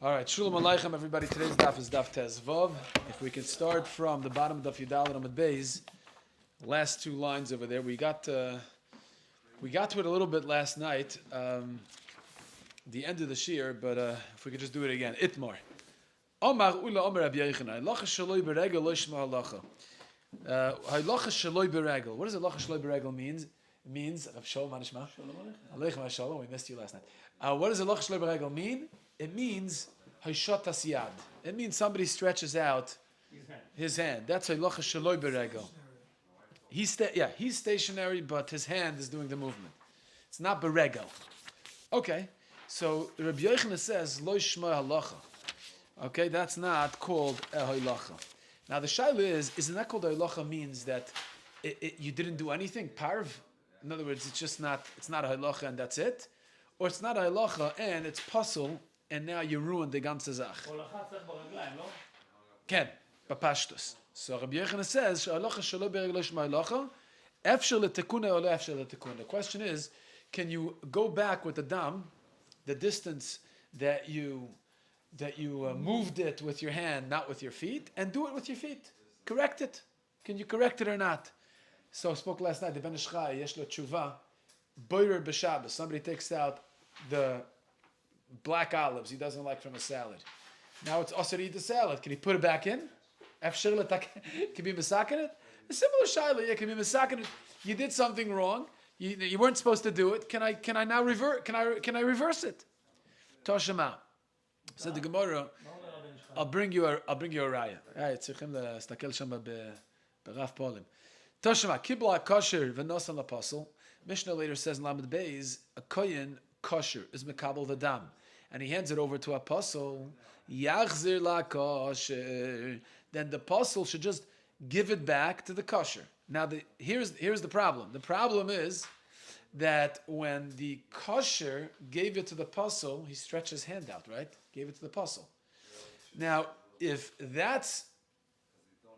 All right, Shalom Aleichem, everybody. Today's daf is daf Tezvav. If we can start from the bottom of daf Yudal and Amud Beis, last two lines over there. We got to it a little bit last night, the end of the shir, but if we could just do it again. Itmar. Omar ula Omar Rabbi Yochanan. Halacha shaloi beregel lo yishma halacha. Halacha shaloi beregel. What does halacha shaloi beregel means? It means Rav Shalom Hanishma. Aleichem Shalom. We missed you last night. What does halacha shaloi beregel mean? It means Hayshat Asiyad. It means somebody stretches out his hand. That's halacha shaloi beregel. He's stationary, but his hand is doing the movement. It's not beregel. Okay, so Rabbi Yochanan says lo yishma halacha. Okay, that's not called a halacha. Now the shaila is, isn't that called a halacha means that you didn't do anything? Parv? In other words, it's not a halacha and that's it? Or it's not a halacha and it's puzzle and now you ruined the ganze Zach. Ken, bapashtus. So Rabbi Yochanan says, halacha shelo beregel lo yishma halacha, efshel letekuna or lo efshel letekuna. The question is, can you go back with the dam, the distance that you moved it with your hand, not with your feet, and do it with your feet. Correct it. Can you correct it or not? So I spoke last night, the Ben Ish Chai, yesh lo tshuva, boirer b'Shabbos. Somebody takes out the black olives he doesn't like from a salad. Now it's also to eat the salad. Can he put it back in? Can be misakin it? A similar shayla, yeah, can be misakin it. You did something wrong. You weren't supposed to do it. Can I now revert? Can I reverse it? Toshima. Said the Gemara, I'll bring you a raya. Tzrichim lestakel shama beraf polim. Toshima kibla kosher v'nosan l'apostle. Mishnah later says in Lamed Beis, a kohen kosher is mekabel the dam, and he hands it over to apostle. Yachzir la kosher. Then the apostle should just give it back to the kosher. Now here's the problem. The problem is that when the kosher gave it to the apostle, he stretched his hand out, right? Gave it to the apostle. Now, if that's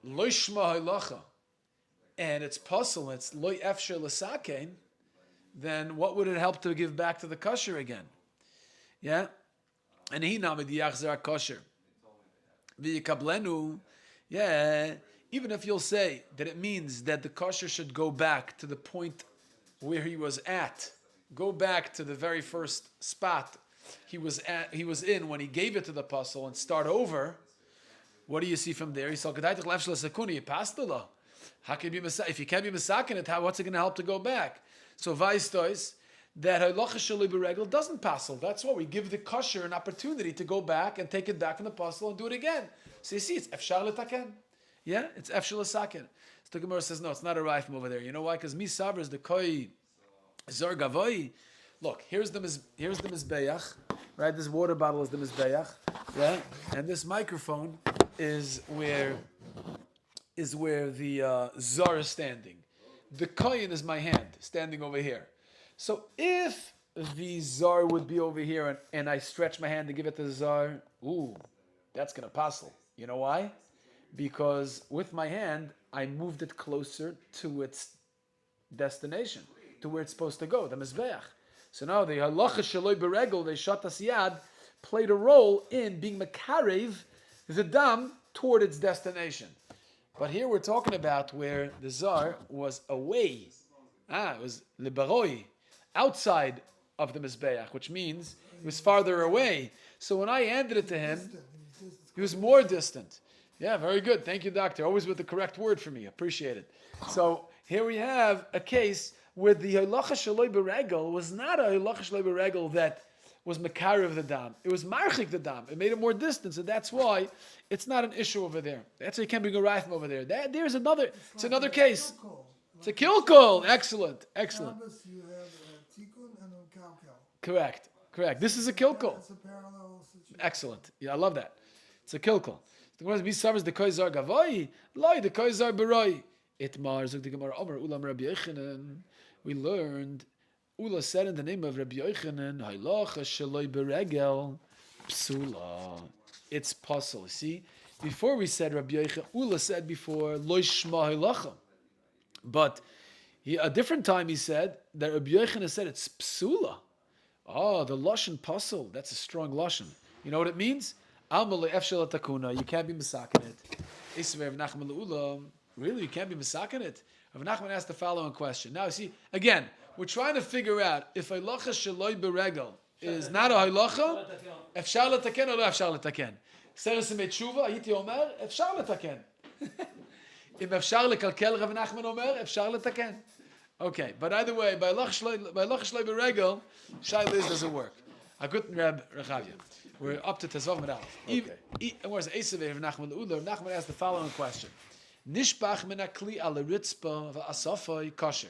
lo yishma halacha and it's apostle, it's lo efsher l'sakein, then what would it help to give back to the kosher again? Yeah? And he namid yachzar kosher. V'yikablenu, yeah, even if you'll say that it means that the kosher should go back to the point where he was at, go back to the very first spot he was in when he gave it to the apostle and start over. What do you see from there? He saw how can you be if you can't be misakin it? What's it going to help to go back? So Vaistois that halacha shaloi beregel doesn't passel. That's why we give the kosher an opportunity to go back and take it back from the apostle and do it again. So you see, it's efshar letaken. Yeah, it's efshar lesaken. So the Gemara says no, it's not a raya from over there. You know why? Because misaver is the koi zor gavoi. Look, here's the mizbeach, right? This water bottle is the mizbeach, yeah, and this microphone is where the zar is standing. The koyin is my hand standing over here. So if the zar would be over here and I stretch my hand to give it to the zar, that's gonna passel. You know why? Because with my hand I moved it closer to its destination, to where it's supposed to go, the mizbeach. So now the halacha shaloi beregel, the shat asiyad, played a role in being makarev the dam toward its destination. But here we're talking about where the zar was away. It was liberoi, outside of the mizbeach, which means he was farther away. So when I handed it to him, he was more distant. Yeah, very good. Thank you, doctor. Always with the correct word for me. Appreciate it. So here we have a case where the halacha shaloi beregel was not a halacha shaloi beregel that was makarev the dam. It was marchik the dam. It made it more distant, and that's why it's not an issue over there. That's why you can't bring a raya from over there. There's another. It's another case. It's a kilkol. Excellent. Excellent. You have a tikkun and a kalkel. Correct. This is a kilkol. It's a parallel situation. Excellent. Yeah, I love that. It's a kilkol. The Gemara says the koizar gavoi, loy the koizar beroi. Itmar zog the Gemara Omer ulam Rabbi Yochanan. We learned Ula said in the name of Rabbi Yochanan, halacha shaloi beregel psula. It's puzzle. See, before we said Rabbi Yochanan, Ula said before lo shma halacha, but a different time he said that Rabbi Yochanan said it's psula. Oh, the lashon puzzle. That's a strong lashon. You know what it means? Alma le'efshel takuna. You can't be misakin it. Isvei Rav Nachman le'ulam. Really, you can't be misakin it? Rav Nachman asked the following question. Now, see, again, we're trying to figure out if halacha sheloi beregel is not a halacha, efshar letaken or lo efshar letaken. Seres Tshuva, הייתי אומר, אפשר לתקן. אם אפשר לקלקל, Rav Nachman אומר, אפשר לתקן. Okay, but either way, by halacha sheloi beregel, Shai Liz doesn't work. A good Reb Rechavia. We're up to Tezvav Medal. Okay. Where's Esavei Rav Nachman le'ulam? Rav Nachman asked the following question. Nishbach min hakli al ritzpa v'asafai kosher.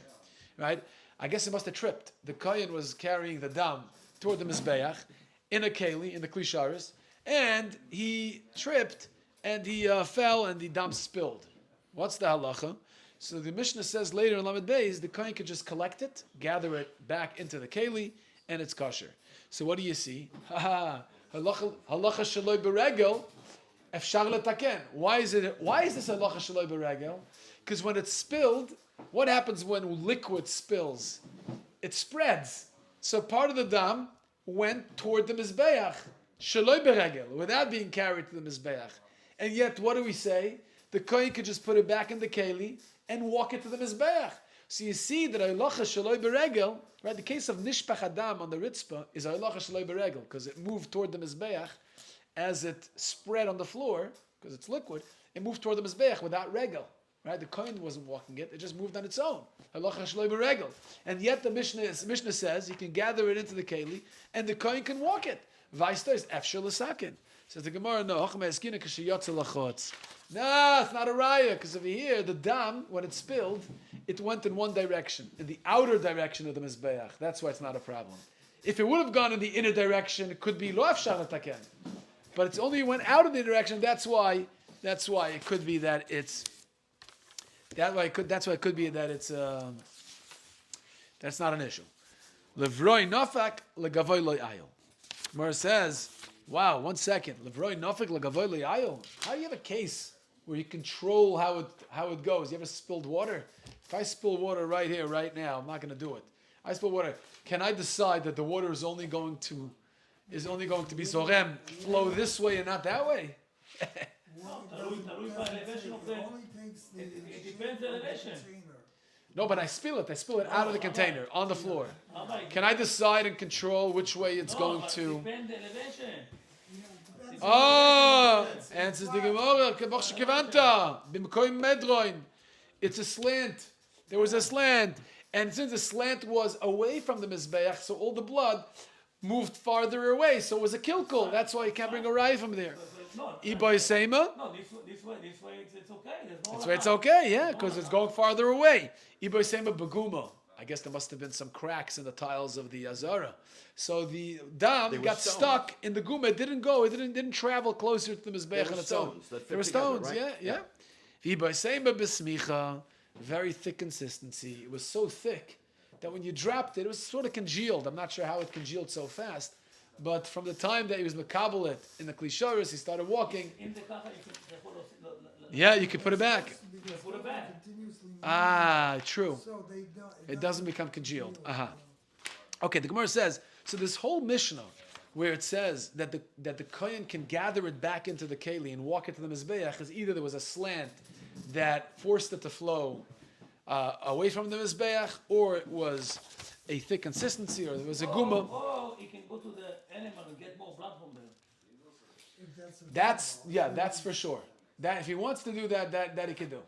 Right? I guess he must have tripped. The kohen was carrying the dam toward the mizbeach in a keli, in the klisharis, and he tripped and he fell and the dam spilled. What's the halacha? So the Mishnah says later in Lamed Beis, the kohen could just collect it, gather it back into the keli, and it's kosher. So what do you see? Halacha shaloi beregel. Efshar letaken. Why is this halacha shaloi beregel? Because when it's spilled, what happens when liquid spills? It spreads. So part of the dam went toward the mizbeach, shaloi beregel, without being carried to the mizbeach. And yet, what do we say? The kohen could just put it back in the keli and walk it to the mizbeach. So you see that halacha shaloi beregel, right? The case of nishpach adam on the ritzpah is halacha shaloi beregel because it moved toward the mizbeach. As it spread on the floor, because it's liquid, it moved toward the mizbeach without regel. Right? The kohen wasn't walking it; it just moved on its own. Halacha shloi beregel. And yet the Mishnah says you can gather it into the keli, and the kohen can walk it. Vaista is efshel l'sakin. Says the Gemara, no, no, it's not a raya, because over here the dam, when it spilled, it went in one direction, in the outer direction of the mizbeach. That's why it's not a problem. If it would have gone in the inner direction, it could be lo efshar l'taken. But it's only went out of the direction. That's why it could be that it's. That's why it could be that it's. That's not an issue. Levroi nafak legavoy lo ayil. Gemara says, "Wow, 1 second. Levroi nafak legavoy lo ayil. How do you have a case where you control how it goes? You ever spilled water? If I spill water right here, right now, I'm not going to do it. I spill water. Can I decide that the water is only going to be zorem, flow this way and not that way? It depends on elevation. No, but I spill it out of the container, on the floor. Can I decide and control which way it's going to? Depends on elevation. Answers the Gemara. It's a slant. There was a slant. And since the slant was away from the Mizbeach, so all the blood moved farther away, so it was a kilkul. That's why you can't bring a raya from there. Iboy Seima? No, this way it's okay. That's why it's okay, yeah, because it's going farther away. Iboy Seima Baguma. I guess there must have been some cracks in the tiles of the Azara. So the dam got stuck in the guma. It didn't go. It didn't travel closer to the Mizbeach on its own. There were stones, right? Yeah. Iboy Seima Besmicha. Very thick consistency. It was so thick that when you dropped it was sort of congealed. I'm not sure how it congealed so fast, but from the time that he was makabel it in the klisharis, he started walking. Yeah, you can put it back. True. It doesn't become congealed. Okay, the Gemara says, so this whole Mishnah, where it says that the kohen can gather it back into the keli and walk it to the mizbeach, is either there was a slant that forced it to flow away from the mizbeach, or it was a thick consistency, or there was a guma. Or he can go to the animal and get more blood from there. That's for sure. That if he wants to do that he can do.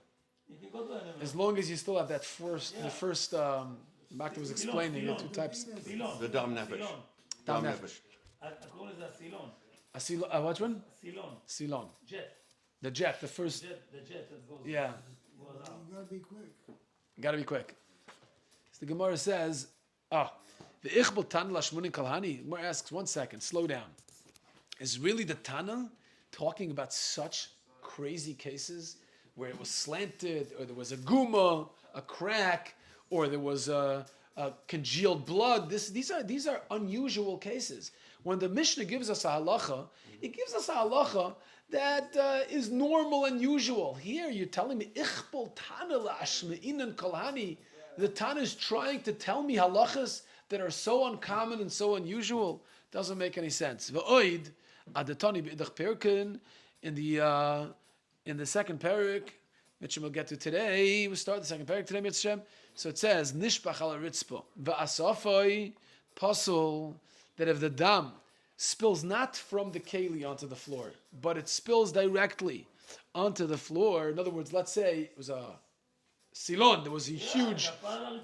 You can go to animal. As long as you still have that the first. Makta was explaining the two types. The dam nefesh. Dam nefesh. I call it a silon. What one? Silon. Silon. Jet. The jet, the first. The jet that goes. Yeah. Goes out. You gotta be quick. Gotta be quick. So the Gemara says, the Ichbal Tan Lashmunin Kalhani. Gemara asks, 1 second, slow down. Is really the Tana talking about such crazy cases where it was slanted, or there was a guma, a crack, or there was a congealed blood? These are unusual cases. When the Mishnah gives us a halacha, it gives us a halacha that is normal and usual. Here you're telling me, Ichbal Tana Lashmunin Kalhani. The Tana is trying to tell me halachas that are so uncommon and so unusual. Doesn't make any sense. V'oid, Adatani b'idach perkin in the second parak, which we'll get to today. We'll start the second parak today, Mitzvah. So it says nishpach al ritzpo va'asafoi pasul, that if the dam spills not from the keli onto the floor, but it spills directly onto the floor. In other words, let's say it was a silon, there was a huge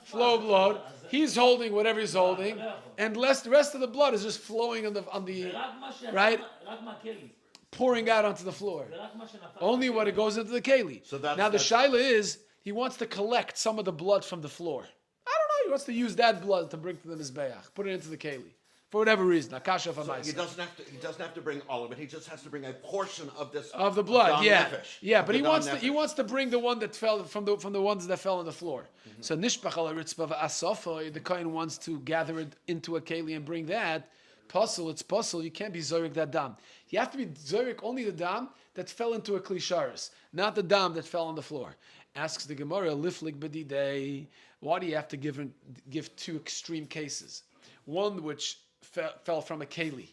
flow of blood. He's holding whatever he's holding, and the rest of the blood is just flowing on the right, pouring out onto the floor. Only when it goes into the keli. So now the shaila is he wants to collect some of the blood from the floor. I don't know. He wants to use that blood to bring to the mizbeach, put it into the keli. For whatever reason, akasha So f'maisa. he doesn't have to bring all of it. He just has to bring a portion of this Of the blood, Dam yeah, nefesh, yeah. of But the he Dam wants to nefesh. bring the one that fell from the ones that fell on the floor. So nishpach al ritzpa va'asafa, the kohen wants to gather it into a keli and bring that. Puzzle, it's puzzle. You can't be zorik that dam. You have to be zorik only the dam that fell into a klisharis, not the dam that fell on the floor. Asks the Gemara, liflik b'didei. Why do you have to give two extreme cases? One which fell from a keli,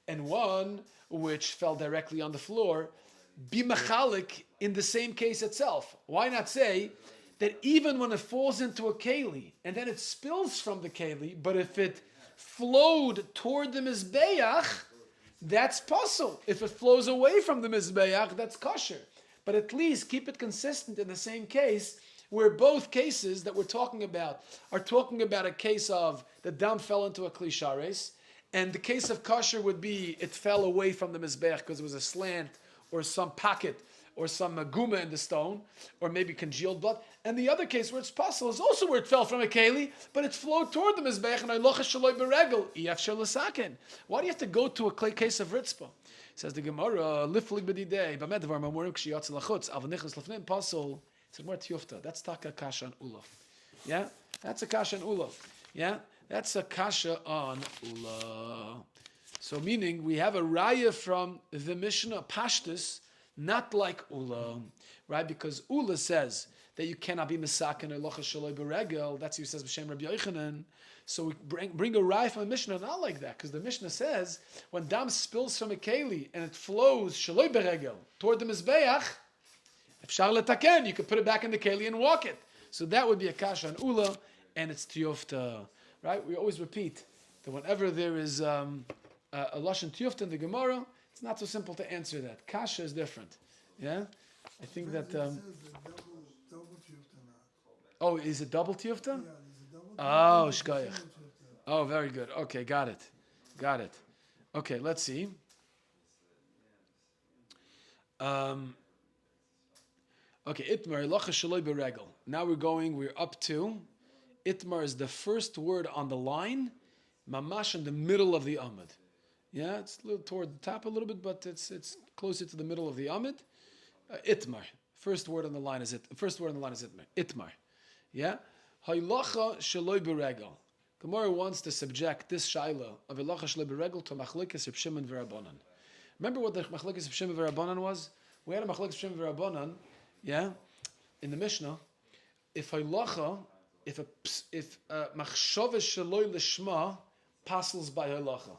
and one which fell directly on the floor. Be machalik in the same case itself. Why not say that even when it falls into a keli and then it spills from the keli, but if it flowed toward the mizbeach, that's puzzle. If it flows away from the mizbeach, that's kosher. But at least keep it consistent in the same case, where both cases that we're talking about are talking about a case of the dam fell into a klishares, and the case of kosher would be it fell away from the mizbeach because it was a slant or some pocket or some guma in the stone, or maybe congealed blood. And the other case where it's possible is also where it fell from a keli, but it flowed toward the mizbeach and halacha shaloi beregel iyafshar l'saken. Why do you have to go to a case of ritzpah? Says the Gemara, liflik b'didei b'med dvar mamurim k'shiyatz lachutz av nichnas lefnim pasul. Said more tiyufta. That's taka kasha on ulov. Yeah, that's a kasha on ulov. Yeah, that's a kasha on ulov. So meaning we have a raya from the Mishnah Pashtus, not like Ula, right? Because Ula says that you cannot be misaken or locha shaloi beregel. That's what he says b'shem Rabbi Yochanan. So we bring a raya from the Mishnah, not like that, because the Mishnah says when dam spills from a keli and it flows shaloi beregel toward the mizbeach, efshar letaken, you could put it back in the keli and walk it. So that would be a kasha on Ula, and it's tiyofta, right? We always repeat that whenever there is a lashon tiyofta in the Gemara, it's not so simple to answer that. Kasha is different. Yeah? I think that... It says the double tiyufta now. oh, is it double tiyufta? Yeah, there's a double Oh, tiyufta, shkoyach. single tiyufta. Oh, very good. Okay, got it. Okay, let's see. Okay, Itmar, locha shaloi beregel. Now we're up to, Itmar is the first word on the line, mamash in the middle of the amud. Yeah, it's a little toward the top a little bit, but it's closer to the middle of the amud. Itmar. First word on the line is Itmar. Itmar. Yeah? Haylacha shaloi beregel. Gemara wants to subject this shaila of Haylacha shaloi beregel to machlekes Reb Shimon v'Rabbanan. Remember what the machlekes Reb Shimon v'Rabbanan was? We had a machlekes Reb Shimon v'Rabbanan, yeah, in the Mishnah. If Haylacha, if machshava shaloi lishma passes by Haylacha.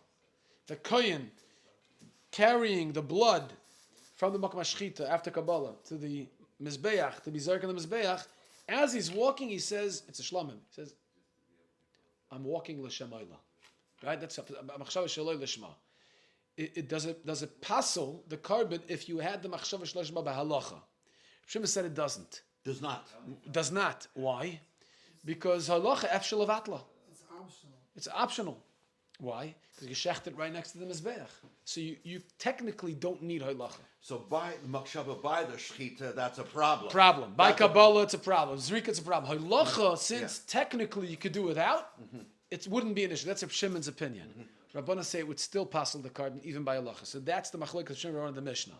The kohen carrying the blood from the makom hashchita after Kabbalah to the mizbeach, to be zarek on the mizbeach, as he's walking, he says, it's a shlamim. He says, I'm walking l'shem oila. Right? That's machshava shaloi lishma. It does it passel the carbon if you had the machshava shaloi lishma b'halacha? Shimon said it doesn't. Does not. Why? Because halacha efshel avatla. It's optional. It's optional. Why? Because you shecht it right next to the mizbeach. So you technically don't need halacha. So by the makshava, by the shechita, that's a problem. By That's Kabbalah, it's a problem. Zrika, it's a problem. Halacha, since technically you could do without, it wouldn't be an issue. That's Reb Shimon's opinion. Rabbana say it would still passel the carbon even by halacha. So that's the machlokes of Shimon in the Mishnah.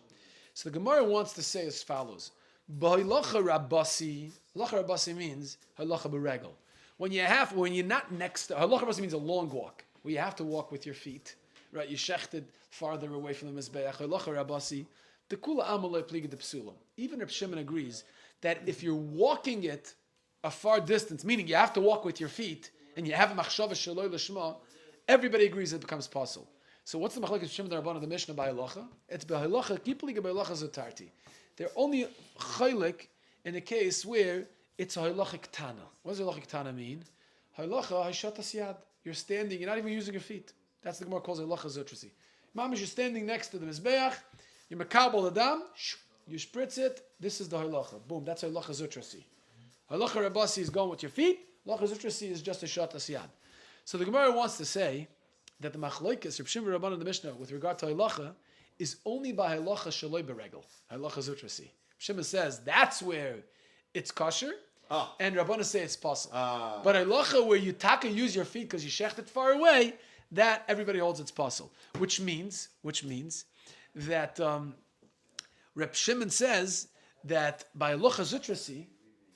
So the Gemara wants to say as follows: B'halacha Rabbasi means halacha beregel. When you're not next to halacha Rabbasi means a long walk, where you have to walk with your feet. Right, you shechted farther away from the mizbeach. Halacha Rabbasi, the kula amalei pliga de psulam. Even Reb Shimon agrees that if you're walking it a far distance, meaning you have to walk with your feet, and you have a machshava shaloi lishma, everybody agrees it becomes possible. So what's the machlokes Shimon the Rabban of the Mishnah by halacha? It's by halacha kipli by halacha zotarti. They're only chaylik in a case where it's a halacha ktana. What does halacha ktana mean? Halacha hashatas yad. You're standing. You're not even using your feet. That's the Gemara calls halacha zotrasi. Mamish, you're standing next to the mizbeach. You makabel the dam. You spritz it. This is the halacha. Boom. That's halacha zotrasi. Halacha rabasi is going with your feet. Halacha zotrasi is just a shatas yad. So the Gemara wants to say that the machlokes Reb Shimon Rabban in the Mishnah with regard to halacha is only by halacha shaloi beregel, halacha zutrasi. Shimon says that's where it's kosher, and Rabbanan say it's possible. But halacha where you taka use your feet because you shecht it far away, that everybody holds it's possible. Which means that Reb Shimon says that by halacha zutrasi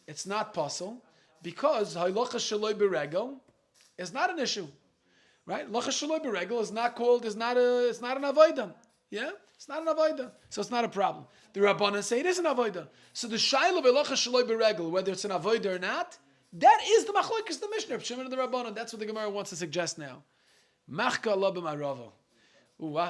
it's not possible because halacha shaloi beregel is not an issue. Right? Lacha shaloi beregel is not it's not an avodah. Yeah? It's not an avodah. So it's not a problem. The Rabbanan say it is an avodah. So the shaila of lacha shaloi beregel, whether it's an avodah or not, that is the machlokes the Mishnah, Shimon and the Rabbanan. That's what the Gemara wants to suggest now. Machka Allah b'marava.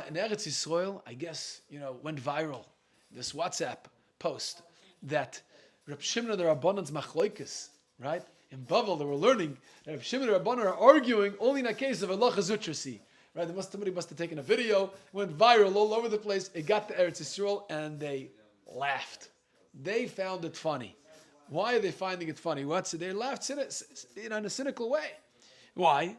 In Eretz Yisrael, I guess, went viral, this WhatsApp post that Reb Shimon and the Rabbanan's machlokes, right? In Bavel, they were learning that Reb Shimon and Rabbanan are arguing only in a case of halacha zutrasi. Right? Somebody must have taken a video, went viral all over the place. It got to Eretz Yisrael, and they laughed. They found it funny. Why are they finding it funny? They laughed in a cynical way. Why? He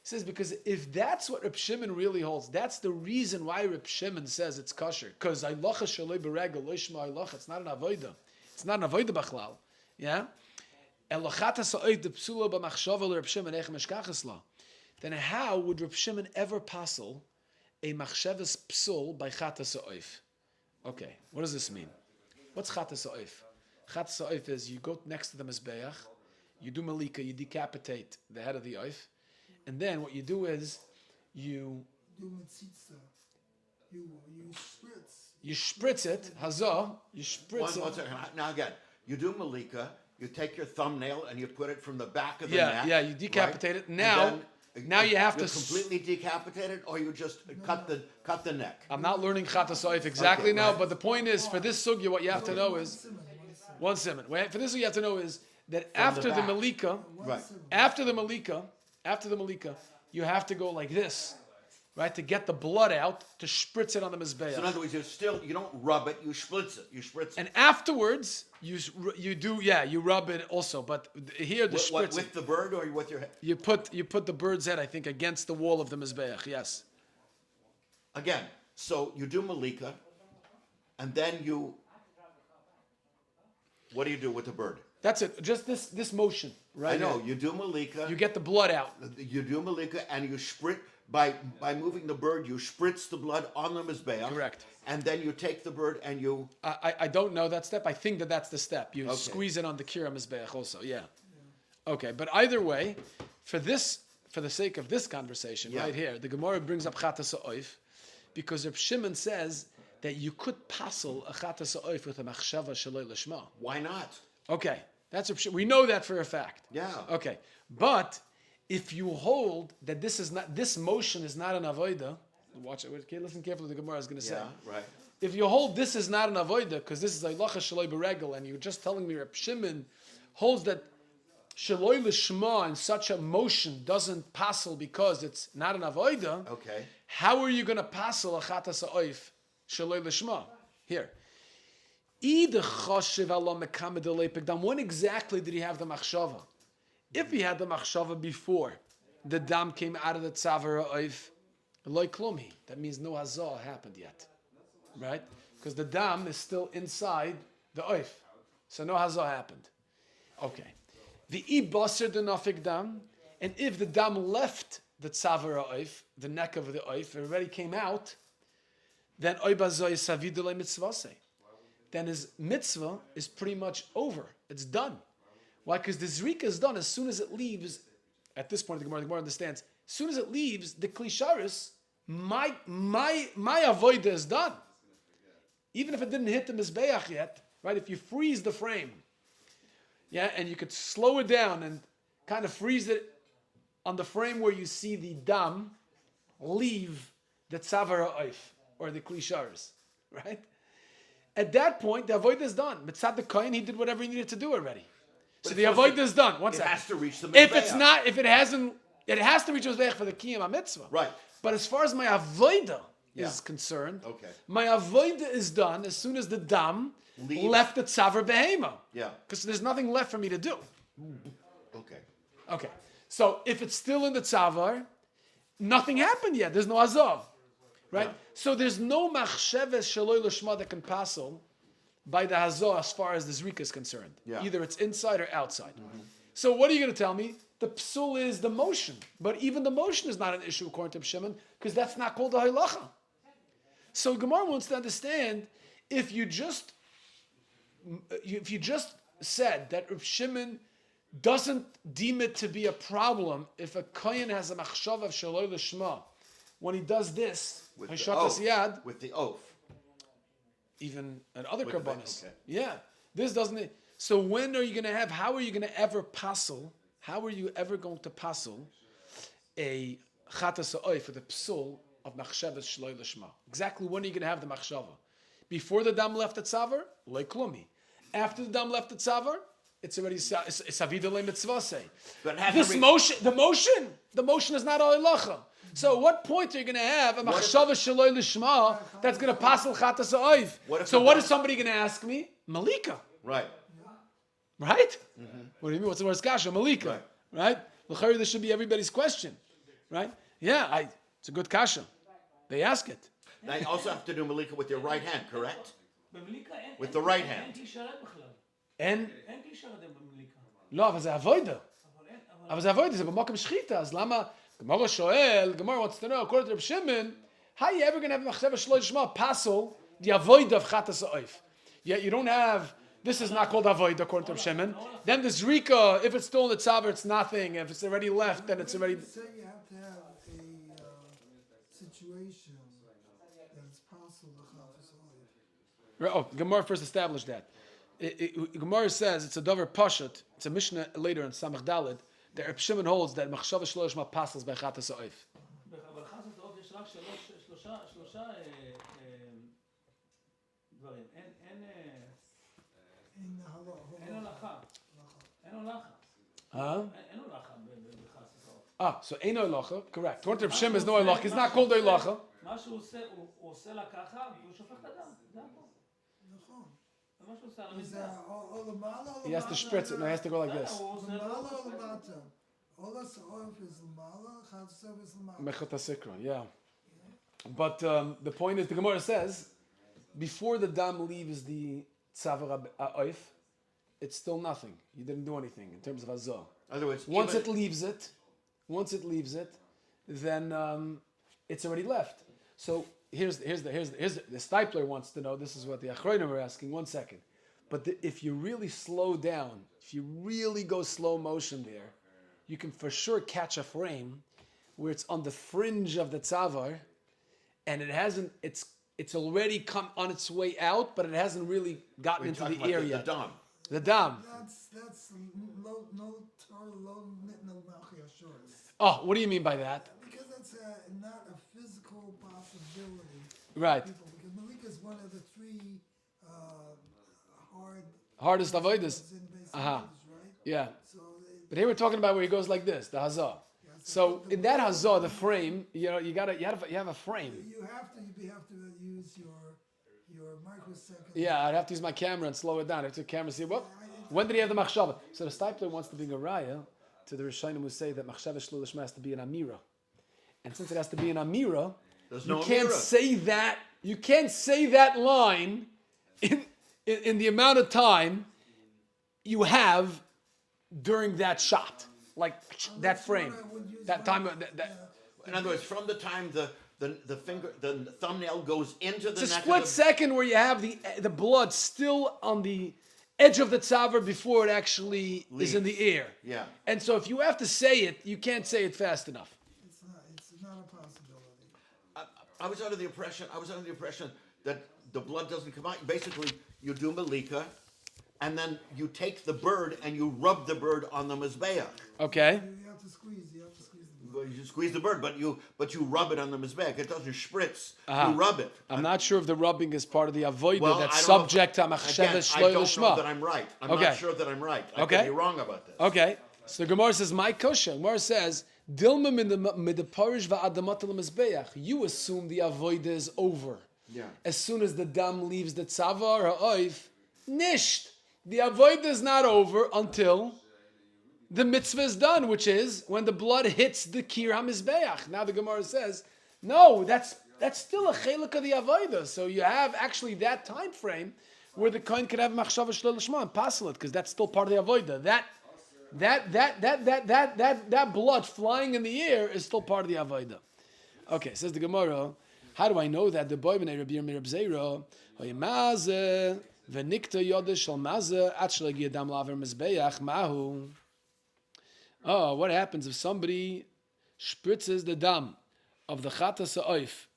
says because if that's what Reb Shimon really holds, that's the reason why Reb Shimon says it's kosher. Because halacha shaloi beregel lo yishma halacha. It's not an avodah. It's not an avodah b'chlal. Yeah. Then how would Reb Shimon ever passel a machshavas psul by chatas ha'oif? Okay, what does this mean? What's chatas ha'oif? Chatas ha'oif is you go next to the mizbeach, you do malika, you decapitate the head of the oif, and then what you do is you mitzitza. You spritz. You spritz it, hazah. You spritz it. One second. Now again, you do malika. You take your thumbnail and you put it from the back of the neck. Yeah, you decapitate it. Now you have to completely decapitate it, or you just cut the neck. I'm not learning chatas ha'oif exactly now, but the point is, for this sugya, what you have to know is one simon. For this, you have to know is that after the malika, after the malika, you have to go like this, right, to get the blood out, to spritz it on the mizbeach. So in other words, you don't rub it, you spritz it. You spritz it. And afterwards, you rub it also. But here the spritz with the bird or with your head? You put the bird's head, I think, against the wall of the mizbeach. Yes. Again, so you do malika, and then what do you do with the bird? That's it. Just this motion, right? I know. You do malika. You get the blood out. You do malika, and you spritz. By moving the bird, you spritz the blood on the mizbeach. Correct. And then you take the bird and you... I don't know that step. I think that's the step. You squeeze it on the kira mizbeach also. Yeah. Okay, but either way, for the sake of this conversation right here, the Gemara brings up chatas ha'oif because Reb Shimon says that you could passel a chatas ha'oif with a machshava shaloi lishma. Why not? Okay, that's Reb Shimon. We know that for a fact. Yeah. Okay, but if you hold that this motion is not an avodah, watch it. Okay, listen carefully. The Gemara is going to say. Yeah, right. If you hold this is not an avodah because this is a halacha shaloi beregel, and you're just telling me Reb Shimon holds that shaloi lishma in such a motion doesn't passel because it's not an avodah. Okay. How are you going to passel a chatas ha'oif shaloi lishma? Here. When exactly did he have the machshava? If he had the machshava before the dam came out of the tzavar ha'oif, loy klumi. That means no hazah happened yet, right? Because the dam is still inside the oif, so no hazah happened. Okay. The ibaser the nafik dam, and if the dam left the tzavar ha'oif, the neck of the oif, it already came out, then oibazoi savidulei mitzvase. Then his mitzvah is pretty much over. It's done. Why? Because the zrika is done as soon as it leaves. At this point, the Gemara understands. As soon as it leaves the klisharis, my avodah is done. Even if it didn't hit the mizbeach yet, right? If you freeze the frame, and you could slow it down and kind of freeze it on the frame where you see the dam leave the tzavar ha'oif, or the klisharis, right? At that point, the avodah is done. Mitzad the kohen, he did whatever he needed to do already. But So the it's supposed avodah is done. One It second. has to reach the If mizbeach. it's not, if it hasn't, it has to reach the mizbeach for the kiyam mitzvah. Right. But as far as my avodah Yeah. is concerned, Okay. my avodah is done as soon as the dam Leaves. left the tzavar behema. Yeah. Because there's nothing left for me to do. Okay. Okay. So if it's still in the tzavar, nothing happened yet. There's no azov. Right? Yeah. So there's no machsheves shaloi l'shma that can passel by the hazah as far as the zrika is concerned. Yeah. Either it's inside or outside. So what are you going to tell me? The psul is the motion. But even the motion is not an issue according to Shimon because that's not called a halacha. So Gemara wants to understand if you just said that Reb Shimon doesn't deem it to be a problem if a kohen has a machshav of shaloi l'shma when he does this, With the hashatas oath. yad, With the oath. even an other With the karbanos. okay. Yeah, this doesn't. So when are you going to have? How are you going to ever passel? How are you ever going to passel a chatas ha'oy for the psul of machshavas shloi l'shma? Exactly when are you going to have the machshava? Before the dam left the tzavar, loy klumi. After the dam left the tzavar, it's already savida le mitzvah say. But it has This to reach- the motion is not a halacha. So at what point are you going to have a What if- machshava shaloi l'shma that's going to passel chatas ha'oy? What if So the what dam- is somebody going to ask me? Malika. Right. Right? What do you mean? What's the word kasha? Malika. Right. Right? L'chari, this should be everybody's question. Right? Yeah, it's a good kasha. They ask it. Now you also have to do malika with your right hand, correct? במליקה אין... With the right hand. אין כלי שרת בכלל. And אין כלי שרת במליקה. לא, אבל זה אבוידה. אבל אין... אבל... אבל זה אבוידה, זה במקום שחיטה. אז למה... גמרא שואל, גמרא wants to know, according to Reb Shimon, how are you ever going to have machshava shlo yishma passel the avoida of chatas ha'oif? Yet you don't have... This is not called avoida according to Reb Shimon. Then the zrika, if it's still in the tzavar, it's nothing. If it's already left, then it's already... Say you have to have a situation that is possible to chatas Oh, Gemara first established that. Gemara says it's a davar pashat. It's a mishnah later in Samach Daled that Reb Shimon holds that machshava shlo yishma passels by chatas ha'oif. אבל חסת העוף יש רק שלושה דברים. אין הולכה. אין הולכה. Huh? אין הולכה בחסת העוף. So ain't no halacha, correct. According to Reb Shimon, is no halacha. It's not called a halacha. מה שהוא עושה, הוא עושה לה ככה, והוא שופך את הדם. זה הכל. נכון. זה מה שהוא עושה על זה המזבח. או למעלה או He has to למטה. spritz it. No, he has to go like this. הוא עושה... למעלה או למטה. או לסעוף is למעלה, חטא is למטה. Mechot hasikra, yeah. But the point is, the Gemara says, before the dam leaves the tzavar ha'oif, it's still nothing. You didn't do anything in terms of azah. In other words, Once even- it leaves it, then it's already left. So here's the Stipler wants to know. This is what the Achronim are asking. 1 second, but if you really slow down, if you really go slow motion there, you can for sure catch a frame where it's on the fringe of the tzavar, and it hasn't. It's already come on its way out, but it hasn't really gotten we're into talking the about ear the yet. dam. The dam. That's low nitna malchiyashores. Oh, what do you mean by that? Because that's not a physical possibility. Right. People, because Malika is one of the three Hardest avodas. in basic Aha. right? Yeah. So But here we're talking about where he goes like this, the hazah. So in that hazah, the frame, you have a frame. you have to use your microsecond. Yeah, I'd have to use my camera and slow it down. I have to camera see what. When did he have the machshava? So the Stipler wants to bring a raya to the Rishonim who say that machshava shlo l'shma has to be an amira, and since it has to be an amira, There's you no can't amira. say that. You can't say that line in the amount of time you have during that shot, like that frame, that time. In other words, from the time the thumbnail goes into the It's a neck split of the, second where you have the blood still on the edge of the tzavar before it actually is in the air. Yeah. And so if you have to say it, you can't say it fast enough. It's not a possibility. I was under the impression that the blood doesn't come out. Basically, you do malika, and then you take the bird and you rub the bird on the mizbeach. Okay? You have to squeeze the blood. squeeze the bird, but you rub it on the mizbeach. It doesn't spritz. You rub it. I'm not sure if the rubbing is part of the avodah Well, that's I don't know subject to Again, machshavas I shloil don't know lishma. that I'm right. I'm Okay. not sure that I'm right. I Okay. could be wrong about this. Okay, so the Gemara says, "My kosher." Gemara says, "Dilma mid the parish va'adamat mizbeach." You assume the avodah is over. Yeah. As soon as the dam leaves the tzava or ha'oif, nisht. The avodah is not over until the mitzvah is done, which is when the blood hits the kir hamizbeach. Now the Gemara says, no, that's still a chelik of the avodah. So you have actually that time frame where the kohen can have machshava shlo lishma and passel it, because that's still part of the avodah. That blood flying in the air is still part of the avodah. Okay, says the Gemara. How do I know that? The boy b'nei Rabbi Yirmiyah Reb Zeiro hoyemazeh v'nikta yodesh shal mazeh at shlegi adam laver mizbeach mahu. Oh, what happens if somebody spritzes the dam of the chatas ha'oif?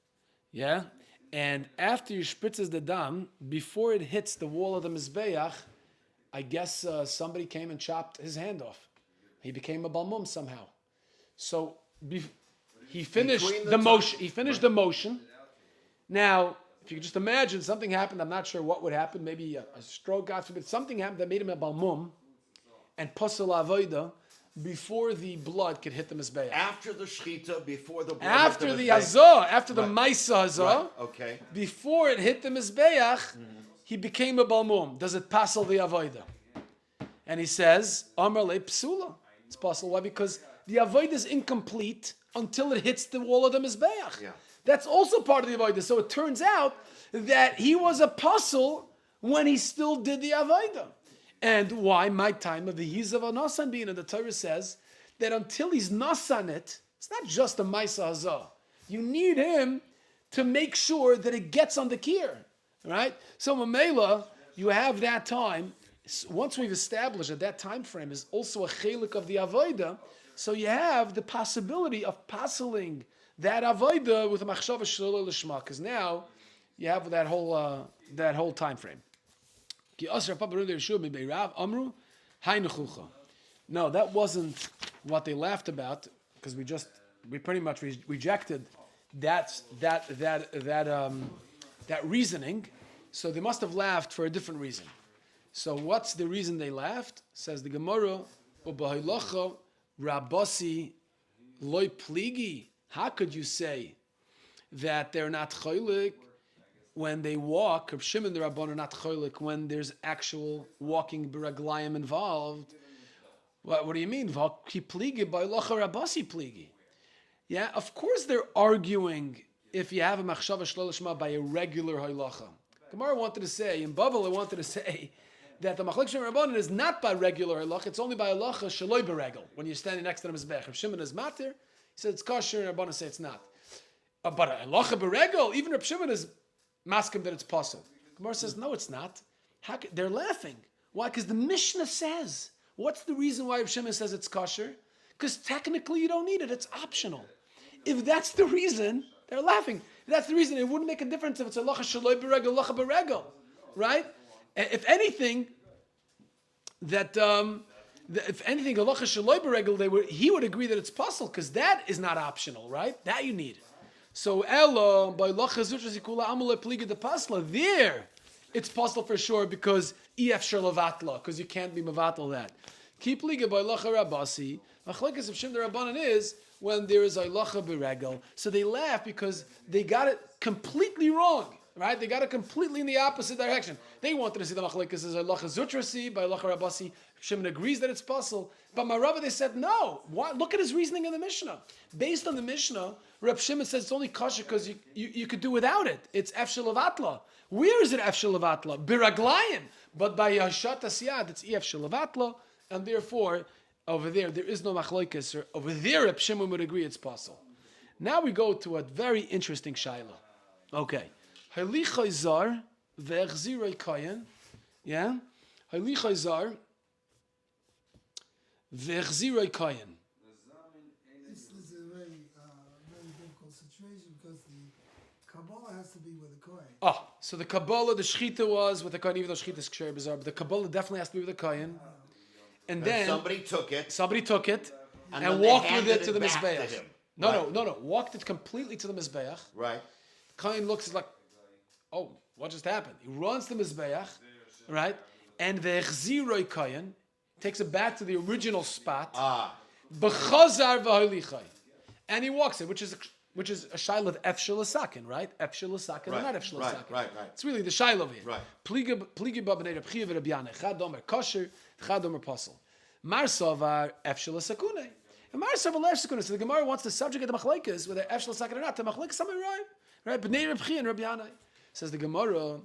Yeah? And after he spritzes the dam, before it hits the wall of the mizbeach, I guess somebody came and chopped his hand off. He became a balmum somehow. So he finished the motion. He finished the motion. Now, if you could just imagine something happened, I'm not sure what would happen. Maybe a stroke, God forbid. Something happened that made him a balmum and pasal avodah before the blood could hit the mizbeach. After the shechita, before the blood After hit the mizbeach. hazah, after the Right. maisa hazah, Right. Okay. before it hit the mizbeach, he became a balmum. Does it pasal the avodah? And he says, Amar le psula. It's pasal. Why? Because the avodah is incomplete until it hits the wall of the mizbeach. Yeah. That's also part of the avodah. So it turns out that he was a pasal when he still did the avodah. And why? My time of the hizav nasan being, and the Torah says that until he's nasan it, it's not just a maisa hazah. You need him to make sure that it gets on the kir, right? So mamela, you have that time. Once we've established that that time frame is also a chelik of the avodah, so you have the possibility of passeling that avodah with a machshava shelo lishma, because now you have that whole time frame. No, that wasn't what they laughed about, because we pretty much rejected that reasoning. So they must have laughed for a different reason. So what's the reason they laughed? Says the Gemara, "U'bahaylocha rabasi loy pligi." How could you say that they're not cholik when they walk? Reb Shimon the Rabban are not cholik when there's actual walking beraglayim involved. What do you mean? V'ki pligi ba'locha rabasi pligi. Yeah, of course they're arguing if you have a machshava shlo lishma by a regular halacha. Gemara wanted to say, in Bavel I wanted to say, that the machlek shem rabbanon is not by regular halacha, it's only by halacha shaloi beregel, when you're standing next to the mizbech. Reb Shimon is matir, he said it's kosher, and rabbanon say it's not. But a halacha beregel, even Reb Shimon is maskim that it's possible. Gemara says, no, it's not. They're laughing. Why? Because the Mishnah says, what's the reason why Reb Shimon says it's kosher? Because technically you don't need it, it's optional. If that's the reason, they're laughing. If that's the reason, it wouldn't make a difference if it's a halacha shaloi beregel, halacha beregel, right? If anything, halacha shaloi beregel, he would agree that it's possible, because that is not optional, right? That you need. So elo by halacha zutras ikula amule pliga de pasla, there it's possible for sure, because ef shalavatla, because you can't be mavatal that. Keep liga by halacha rabasi. Machlekes of Shim the Rabbanan is when there is a halacha beregel. So they laugh because they got it completely wrong. Right? They got it completely in the opposite direction. They wanted to see the machlekes as a halacha zutrasi by halacha rabasi. Shimon agrees that it's possible, but my Rabbi, they said no. Why? Look at his reasoning in the Mishnah. Based on the Mishnah, Reb Shimon says it's only kosher because you could do without it. It's efshel avatla. Where is it efshel avatla? Biraglayim. But by Yashat Asiyad, it's efshel avatla, and therefore over there is no machlekes. Over there, Reb Shimon would agree it's possible. Now we go to a very interesting shaila. Okay. Halichai zar ve'echzirei kayan, yeah. Halichai zar ve'echzirei kayan. This is a very difficult situation because the Kabbalah has to be with the Kohen. Oh, so the Kabbalah, the Shechita was with the Kohen, even though Shechita is Ksher Bizarre, but the Kabbalah definitely has to be with the Kohen. And then somebody took it. Somebody took it, And and then they walked with handed it to the back to Mizbeach. him. No, Right. no. Walked it completely to the Mizbeach. Right. Kohen looks like, oh, what just happened? He runs to Mizbeach, right? And the Echziroi Kohen takes it back to the original spot. B'chazar v'holichai. And he walks it, which is a shiloh of Efshel Sakin, right? Efshel Sakin, Right, not Efshel right, Sakin. right. It's really the shiloh here. Right. Pligi b'bnei Reb Chiya v'Reb Yana. Chad omer kosher, chad omer posel. Marsavar Efshel Sakune. And Marsavar Sakune. So the Gemara wants to subjugate the machlekes, whether Efshel Sakin or not. The machlekes something right? B'nei Reb Chiya and Reb Yana. Says the Gemara.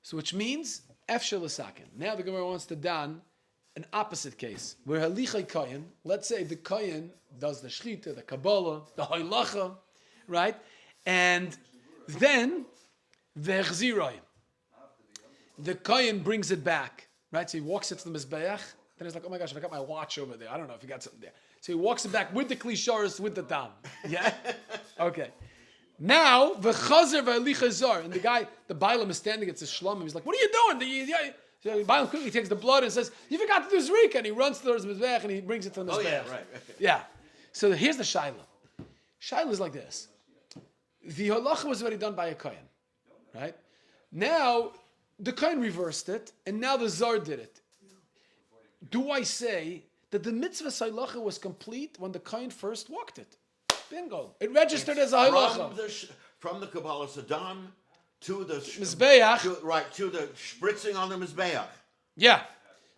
So which means Efshel Sakin. Now the Gemara wants to dan an opposite case, where halichai kohen, let's say the kohen does the shchita, the kabbalah, the halacha, right? And then v'echziroi, the kohen brings it back, right? So he walks it to the mizbeach. Then he's like, oh my gosh, I got my watch over there. I don't know if he got something there. So he walks it back with the klisharis, with the dam. Yeah? Okay. Now, v'chazer v'alichai zar, and the guy, the bailam is standing, it's a shlomim. He's like, what are you doing? So the Bailam quickly takes the blood and says, you forgot to do Zrika, and he runs towards the Mizbeach and he brings it to the Mizbeach. Oh, yeah, right. Yeah. So here's the Shaila. Shaila is like this. The halacha was already done by a Kohen, right? Now, the Kohen reversed it, and now the Zar did it. Do I say that the mitzvah halacha was complete when the Kohen first walked it? Bingo. It registered as a halacha. From the Kabbalah Saddam to the Mizbeach. to the spritzing on the Mizbeach. Yeah.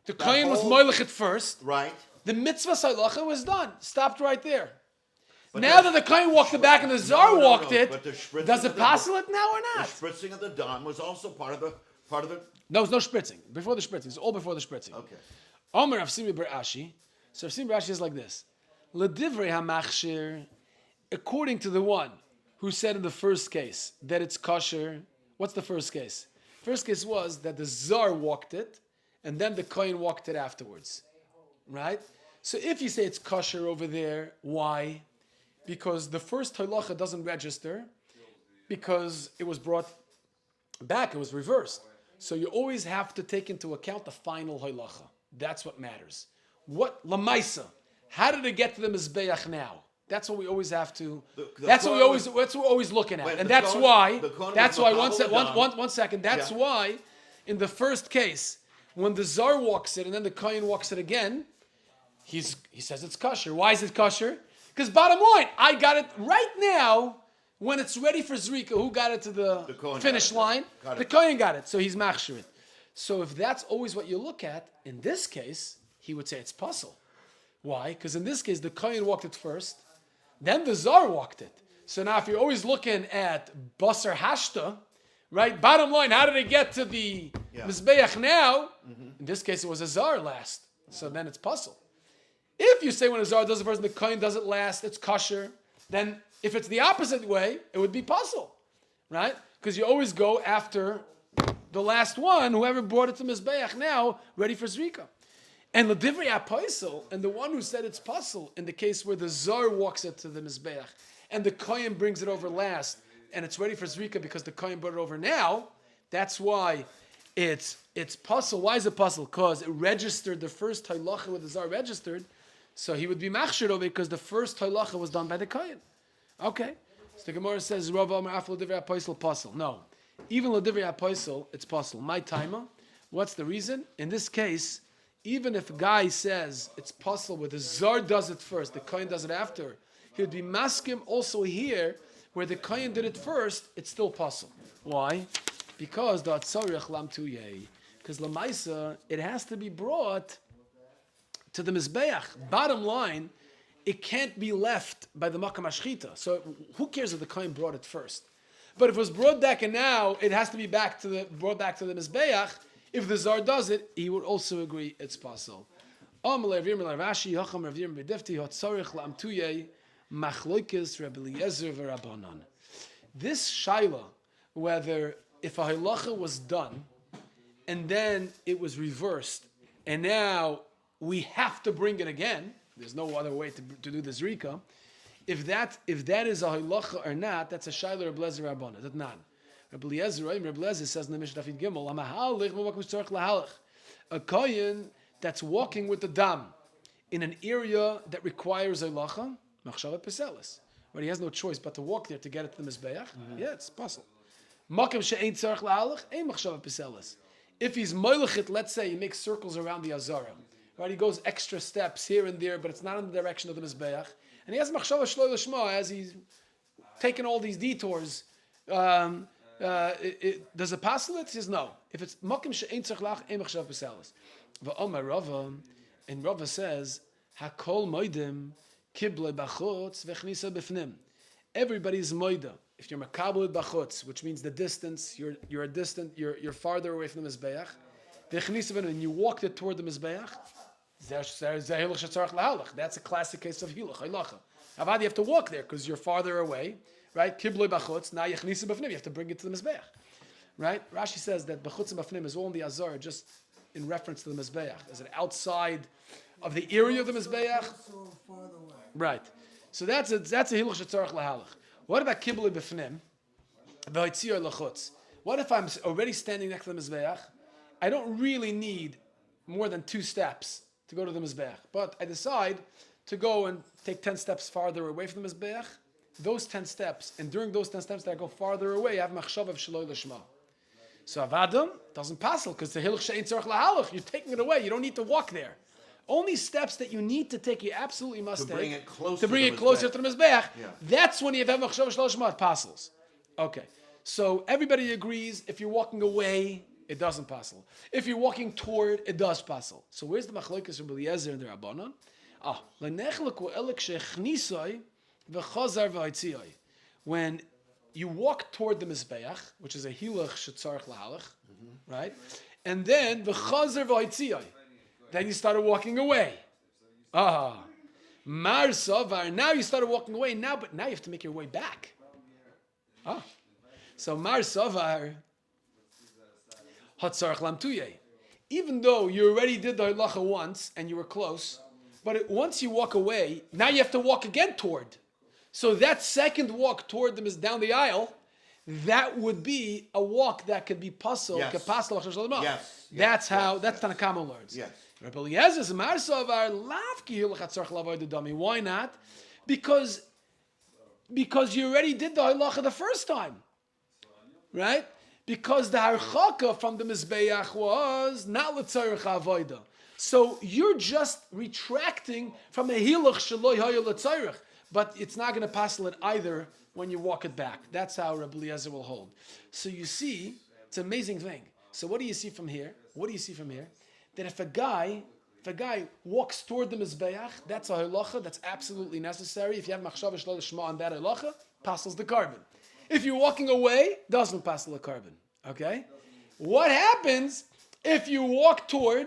The Kohen was moilech it first. Right. The mitzvah halacha was done. Stopped right there. But now that the Kohen walked it back and the Zar walked it, does it passel it now or not? The spritzing of the dam was also part of the. No, it's no spritzing. Before the spritzing. It's all before the spritzing. Okay. Omer Rav Simi ber Ashi. So Rav Simi ber Ashi is like this. Ledivrei hamachshir, according to the one who said in the first case that it's kosher. What's the first case? First case was that the Zar walked it, and then the Kohen walked it afterwards. Right? So if you say it's kosher over there, why? Because the first halacha doesn't register, because it was brought back, it was reversed. So you always have to take into account the final halacha. That's what matters. What lamaisa? How did it get to the mizbeach now? That's what we always have to. That's what we're always looking at, and that's why. That's why. One second. That's why, in the first case, when the Zar walks it and then the Kohen walks it again, he says it's kosher. Why is it kosher? Because bottom line, I got it right now. When it's ready for Zrika, who got it to the finish line? The Kohen got it. So he's machshir it. So if that's always what you look at, in this case, he would say it's puzzle. Why? Because in this case, the Kohen walked it first, then the Zar walked it. So now if you're always looking at Basar Hashta, right? Bottom line, how did it get to the Mizbeach now? In this case, it was a Zar last. So then it's puzzle. If you say when a Zar does it first and the Kohen does it last, it's kosher, then if it's the opposite way, it would be puzzle, right? Because you always go after the last one, whoever brought it to Mizbeach now, ready for Zrika. And L'divrei HaPoisel, and the one who said it's puzzle, in the case where the Zar walks it to the Mizbeach, and the Kohen brings it over last, and it's ready for Zrika because the Kohen brought it over now, that's why it's puzzle. Why is it puzzle? Because it registered, the first halacha with the Zar registered, so he would be machshir over it because the first halacha was done by the Kohen. Okay. So the Gemara says, Rav Omer Af L'divrei HaPoisel puzzle. No. Even L'divrei HaPoisel, it's puzzle. My timer. What's the reason? In this case, even if a guy says it's puzzle where the Zar does it first, the Kohen does it after, he would be maskim also here, where the Kohen did it first, it's still puzzle. Why? Because the Atzarech Lam Tuyei. Because Lamaisa, it has to be brought to the Mizbeach. Bottom line, it can't be left by the Makam Ashchita. So who cares if the Kohen brought it first? But if it was brought back and now it has to be brought back to the Mizbeach, if the Zar does it, he would also agree it's possible. This shaila, whether if a halacha was done and then it was reversed and now we have to bring it again, there's no other way to do the Zrika. If that is a halacha or not, that's a shaila Rabbi Eliezer Rabbana. That's not. Rabbi Eliezer says in the Mishnah Dafid Gimel, a kohen that's walking with the dam in an area that requires halacha, machshava peselis. But he has no choice but to walk there to get it to the mizbeach. Yeah, it's possible. Makom she'ein tzarich la'alach, ein machshava peselis. If he's moilachit, let's say he makes circles around the azara, right? He goes extra steps here and there, but it's not in the direction of the mizbeach, and he has machshava shloi l'shma as he's taking all these detours. Does it pass it? He says no. If it's makom she'ein tzarich la'alach, ein machshava peselis. V'omer Rava, and Rava says, hakol moedim kible bachutz v'chnisa b'fnim. Everybody's moida. If you're makabel bachutz, which means the distance, you're farther away from the mizbeach. V'chnisa b'fnim, and you walked it toward the mizbeach. That's a classic case of hilach halacha. Avad, you have to walk there because you're farther away, right? Kible bachutz. Now yechnisa b'fnim, you have to bring it to the mizbeach, right? Rashi says that bachutz and b'fnim is all in the azar, just in reference to the mizbeach. Is it outside of the area of the mizbeach? So far away. Right. So that's a hilach shetzarich lahalach. What about kibbul b'fnim? V'hotziyah lachutz. What if I'm already standing next to the mizbeach? I don't really need more than 2 steps to go to the mizbeach, but I decide to go and take 10 steps farther away from the mizbeach. Those 10 steps, and during those 10 steps that I go farther away, I have machshav of shaloi l'shma. So avadam doesn't passel because the hilch she'ein tzarich lahalach. You're taking it away. You don't need to walk there. Only steps that you need to take, you absolutely must take bring it closer to bring it closer to the mizbeach. Yeah. That's when you have machshava shlosh shma, it passels. Okay, so everybody agrees. If you're walking away, it doesn't passel. If you're walking toward, it does passel. So where's the machlokes Rabbi Eliezer and the Rabbanan? Lenechlek elek shechnisoi v'chazar v'haitziyoi. When you walk toward the mizbeach, which is a hilach shetzarich lahalach, right? And then v'chazar v'haitziyoi. Then you started walking away. Mar savar. Now you started walking away. But now you have to make your way back. So mar savar. Hatzarich lamtuye. Even though you already did the halacha once and you were close, but once you walk away, now you have to walk again toward. So that second walk toward them is down the aisle. That would be a walk that could be puzzle. Yes. That's how. That's Tanakama learns. Yes. Rabbi Eliezer is marsavar lavki hilach hatzarich lavoid dummy. Why not? Because you already did the halacha the first time, right? Because the harchaka from the mizbeach was not l'tzarich avoida. So you're just retracting from a hilach shaloi haya l'tzarich, but it's not going to passel it either when you walk it back. That's how Rabbi Eliezer will hold. So you see, it's an amazing thing. So what do you see from here? That if a guy walks toward the mizbeach, that's a halacha, that's absolutely necessary. If you have machshava shlo l'shma on that halacha, passels the carbon. If you're walking away, doesn't passel the carbon. Okay? What happens if you walk toward,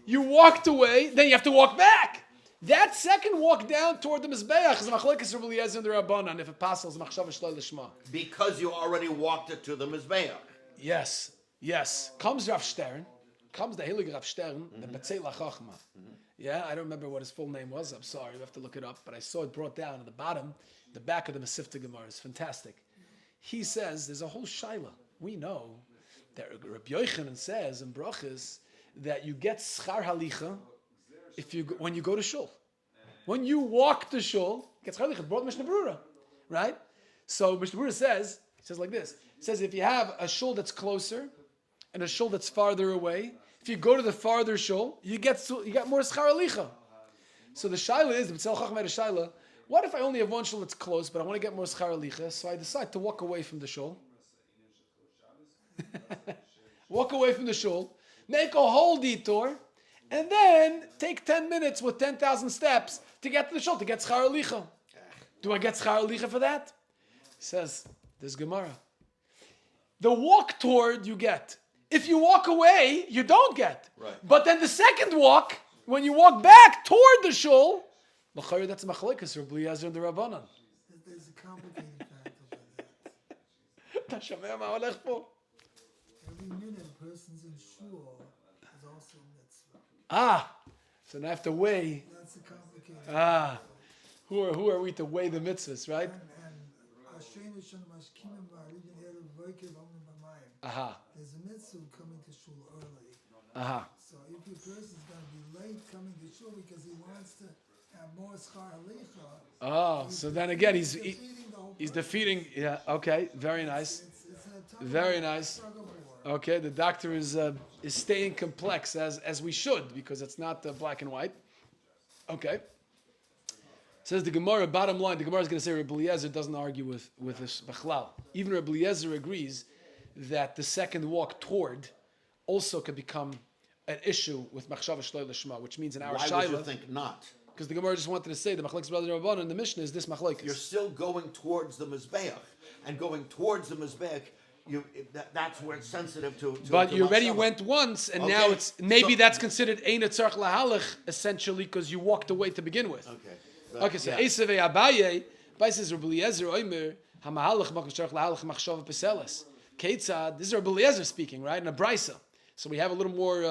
you walked away, then you have to walk back? That second walk down toward the mizbeach is machlekes Rabbi Eliezer and the Rabbanan if it passels machshava shlo l'shma. Because you already walked it to the mizbeach. Yes. Comes Rav Stern. Comes the Heilige Rav Stern, the Betzei LaChachma. Yeah, I don't remember what his full name was. I'm sorry, we have to look it up. But I saw it brought down at the bottom, the back of the Masifta Gemara. It's fantastic. He says there's a whole shaila. We know that Rabbi Yochanan says in Brachas that you get schar halicha when you go to shul. When you walk to shul, you get schar halicha. Brought Mishnah Berurah, right? So Mishnah Berurah says like this. It says if you have a shul that's closer and a shul that's farther away, if you go to the farther shul, you got more schar halicha. So the shaila is, the B'tzel Chacham had a shaila, what if I only have one shul that's close, but I want to get more schar halicha, so I decide to walk away from the shul. Walk away from the shul, make a whole detour, and then take 10 minutes with 10,000 steps to get to the shul, to get schar halicha. Do I get schar halicha for that? He says, there's Gemara. The walk toward you get. If you walk away, you don't get. Right. But then the second walk, when you walk back toward the shul, that's machlekes Rabbi Eliezer and the Rabbanan. There's a complicated factor with אתה שומע מה הולך פה? Every minute a person's in shul is also a mitzvah. So now I have to weigh. That's a complicated Who are we to weigh the mitzvahs, right? And Hashem is mashkimim ba'arigin erev voikev omim b'mayim. There's a mitzvah coming to shul early. So if your person's going to be late coming to shul because he wants to have more schar halicha, Oh, so then again, he's defeating the whole purpose. defeating. Yeah. Okay. Very nice. It's a tug of Very war, nice. tug of war. Okay. The doctor is staying complex as we should because it's not black and white. Okay. Says the Gemara. Bottom line, the Gemara is going to say Rabbi Eliezer doesn't argue with this Bechlal. Even Rabbi Eliezer agrees that the second walk toward also could become an issue with Machshava Shloi Lishma, which means in our Why would you Shaila, think not? because the Gemara just wanted to say the Machlekes Brother Rabbanan in the Mishnah is this Machlekes. You're still going towards the Mizbeach. And going towards the Mizbeach, that's where it's sensitive to But to you already Machshava. went once, and Okay, now it's maybe so- that's considered Ein Tzarch Lahalach essentially because you walked away to begin with. Okay. Okay, so yeah. Esav Abaye, Abaye says Rabbi Eliezer Oimer Hamahalach Makom Tzarch Lahalach Machshava Peseles. Ketzad, this is Rabbi Eliezer speaking, right? In a brisa, so we have a little more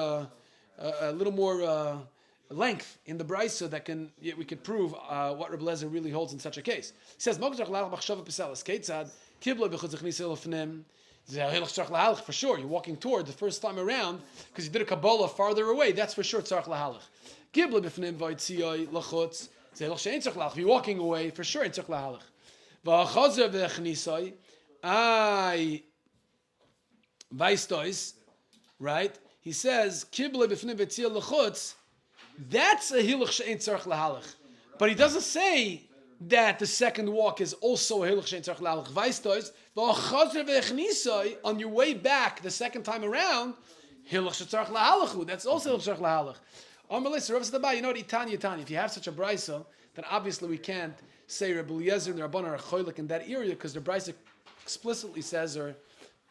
length in the brisa that we could prove what Rabbi Eliezer really holds in such a case. He says Makom Tzarch Lahalach Machshava Peseles. Ketzad Kibla B'chutz Echnisel Lefnim. For sure, you're walking toward the first time around because you did a Kabbalah farther away. That's for sure tzarch lahalach. Gibla b'fnim v'yitziyoi lachutz. If you're walking away, for sure tzarch lahalach. V'achazer v'echnisoi ay vaistois. Right? He says kibla b'fnim v'yitziyoi lachutz. That's a hilach she'en tzarch lahalach. But he doesn't say that the second walk is also a hilach she'en tzarch lahalach. Vaistois. On your way back the second time around, that's also hilach lahalach. You know what, Itanya, if you have such a brisa, then obviously we can't say Rabbi Eliezer and the Rabbanan are cholik in that area because the brisa explicitly says, or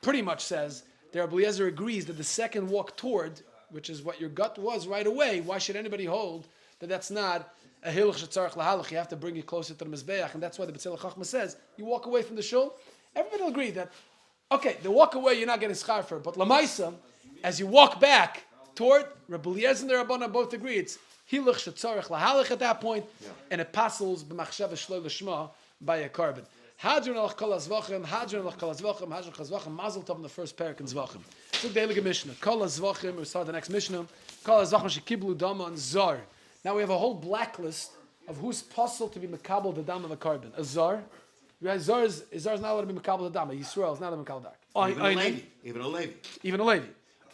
pretty much says, that Rabbi Eliezer agrees that the second walk toward, which is what your gut was right away, why should anybody hold that that's not a hilach shetzarach lahalach? You have to bring it closer to the mizbeach, and that's why the B'tzela Chachma says you walk away from the shul. Everybody will agree that, okay, the walk away you're not getting schar for, but lamaisa, as you walk back toward, Rabbi Eliezer and the Rabbanan both agree it's hilach shetzarach lahalach at that point, and it passes b'machshava shloi l'shma by a carbon. Hadron alach kol Zvachim, Hadron alach kol Zvachim, Hadron kol Zvachim, Mazel Tov in the first parak in Zvachim. So the Heilige Mishnah, kol Zvachim, we start the next Mishnah, kol Zvachim shekiblu dama and zar. Now we have a whole blacklist of who's possible to be mekabel the dam of a carbon. A zar. Zar is not allowed to be mekabel the dam. Yisrael is not allowed to be mekabel the Even a Levi. Even a Levi.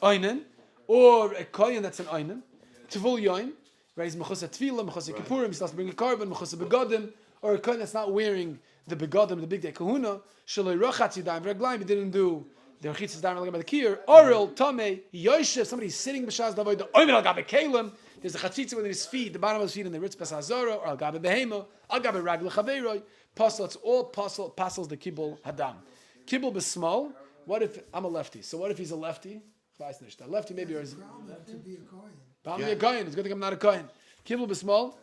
Einen, or a kohen that's an einen. Tivul yoin, right? He's mechusah tefillah, mechusah kippurim, he's supposed to bring a carbon, mechusah begadim, or a kohen that's not wearing the begadim, the big day kahuna, shaloi rochatz yadayim v'raglayim, he didn't do the rechitzas yadayim v'raglayim by the kier, orel, tameh, yoshev, somebody's sitting b'shaz davoy, the oimen al gabe kalim, there's a chatzitza within his feet, the bottom of his feet in the ritz pasazora, or al gabe behema, al gabe ragla chaveiroi, Pasal, it's all pasals the kibbul hadam. Kibbul b'smal. What if I'm a lefty? So what if he's a lefty? A lefty maybe or is Problem to be a kohen. I'm a kohen. It's good thing I'm not a kohen. Kibbul b'smal.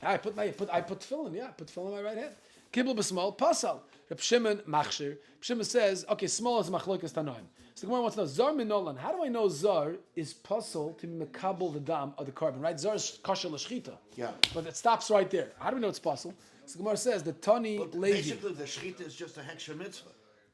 I put tefillin. Yeah, I put tefillin in my right hand. Kibbul b'smal. Pasal. Reb Shimon machshir. Shimon says, okay, small is machlokas tanoim. So the Gemara wants to know zar minolan. How do I know zar is pasal to be mekabel the dam of the carbon? Right? Zar is kosher l'shchita. Yeah. But it stops right there. How do we know it's pasal? So the Gemara says the Tani Levi. Basically, the shechita is just a heksher mitzvah.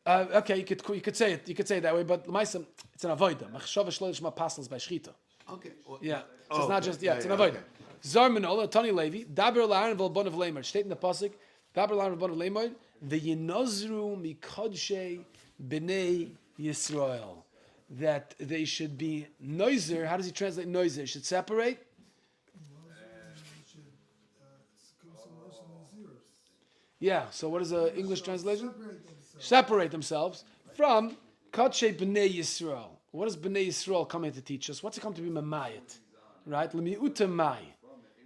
Okay, you could say it. You could say it that way, but l'maisa, it's an avoda. Machshava shlo lishma pasels by shchita. Okay. Well, Yeah, so it's not just it's an avoda. okay. Zar minola Tani Levi. Daber la'aron v'lbon of leimar. State in the pasuk. Daber la'aron v'lbon of leimar. The yinozru mikodshe b'nei Yisrael. That they should be noiser. How does he translate noiser? Should separate. Yeah, so what is the English translation? Separate themselves from Kadshe B'nei Yisrael. What does B'nei Yisrael come here to teach us? What's it come to be Mamayit? Right? L'mi'uta mai.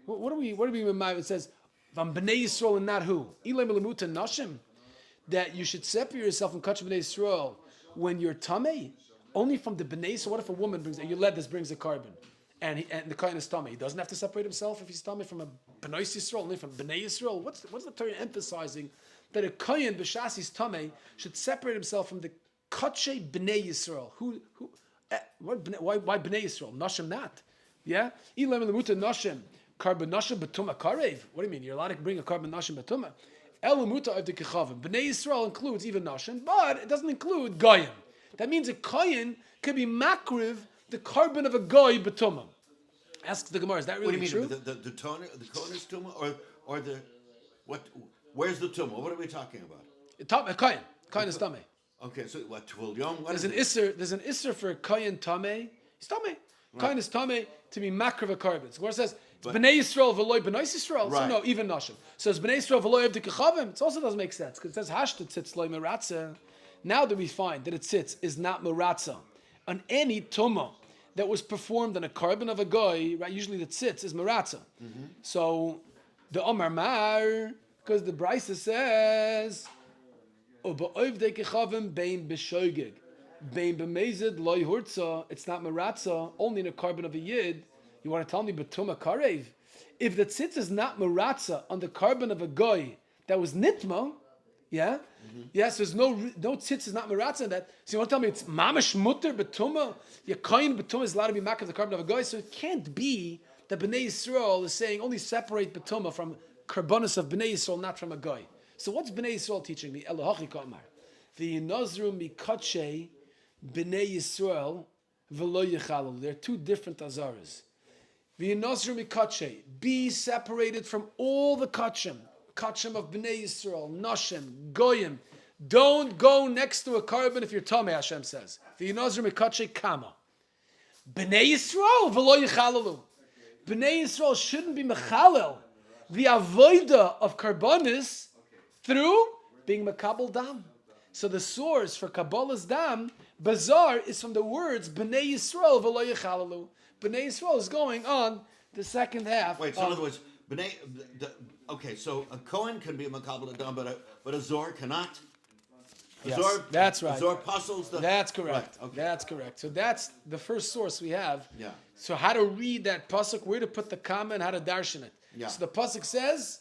What do we Mamayit? It says, Vam B'nei Yisrael and not who? Ilay L'mi'uta nashim. That you should separate yourself from Kadshe B'nei Yisrael when you're Tamei. Only from the B'nai. So what if a woman brings a carbon, and the kohen is tummy? He doesn't have to separate himself if he's tummy from a B'nai Yisrael, only from B'nai Yisrael. What's the Torah emphasizing? That a kohen b'shas his tummy should separate himself from the katshe B'nai Yisrael. Why B'nai Yisrael? Nashim not. Yeah. Ilam lemuta nashim carbon nashim betuma karev. What do you mean? You're allowed to bring a carbon nashim betuma. Elamuta of the kechavim. B'nai Yisrael includes even nashim, but it doesn't include goyim. That means a kohen could be makriv the carbon of a goy betuma. Asks the Gemara, is that What do really you mean? true? The Kohen is tumah, or the what? Where's the tumah? What are we talking about? A kohen. Kohen is tamei. Okay, so what? Tvul yom. What There's is an it? isser. There's an isser for a kohen tamei. He's tamei. Kohen is tamei to be makriv a carbon. So Gemara says it's bnei Yisrael v'loy bnei Yisrael. So Right. no, even nashim. So it's bnei Yisrael v'loy avdik kechavim. It also doesn't make sense because it says hashtat sits loy meratza. Now that we find that it sits is not meratza on any tumah that was performed on a carbon of a goy, right? Usually that sits is meratza. So the Omar Mar, because the Brisa says, "Uba'ovdei kechavim bein b'shoigig, bein b'mezid loy hurtza." It's not meratza, only in a carbon of a yid. You want to tell me betuma karev? If the tzitz is not meratza on the carbon of a goy that was nitma, yeah. Yes, there's no tzitz is not meratza in that. So you want to tell me it's mamash mutter betuma? Your kohen betuma is allowed to be makar the carbon of a goy, so it can't be that Bnei Yisrael is saying only separate betuma from karbonis of Bnei Yisrael, not from a goy. So what's Bnei Yisrael teaching me? Elohachi kamar, the nazru mikache Bnei Yisrael v'lo yechalul. There are two different azaras. The nazru mikache, be separated from all the kachim. Kachim of Bnei Yisrael, Nashim, Goyim. Don't go next to a carbon if you're Tameh, Hashem says. The Yinazir Mekache Kama. Bnei Yisrael, v'lo yichalalu. Bnei Yisrael shouldn't be mechalel the avoida of karbonis through being makabel dam. So the source for Kabbalah's dam, bazar, is from the words Bnei Yisrael, v'lo yichalalu. Bnei Yisrael is going on the second half. Wait, so in other words, okay, so a Kohen can be a Makabal Adam, but a Zor cannot? Yes, that's right. A Zor puzzles the... That's correct. Right, okay. That's correct. So that's the first source we have. Yeah. So how to read that pasuk, where to put the comma, and how to darshan it. Yeah. So the pasuk says,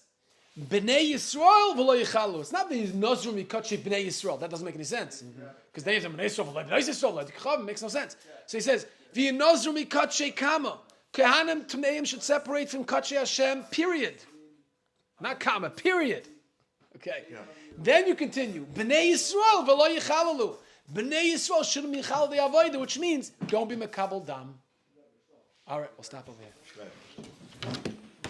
Bnei Yisrael v'lo yichalu. It's not the Nazru mikachi Bnei Yisrael. That doesn't make any sense. Because they have Bnei Yisrael v'lo Bnei Yisrael v'lo yichalu. Makes no sense. So he says, v'yi Nazru mikachi kama. Kehanim Tmeim should separate from Kachi Hashem, period. Not comma, period. Okay. Yeah. Then you continue. Bnei Yisrael v'lo yichalalu. Bnei Yisrael shouldn't be yichal the avodah, which means don't be makabel dam. All right, we'll stop over here. Right.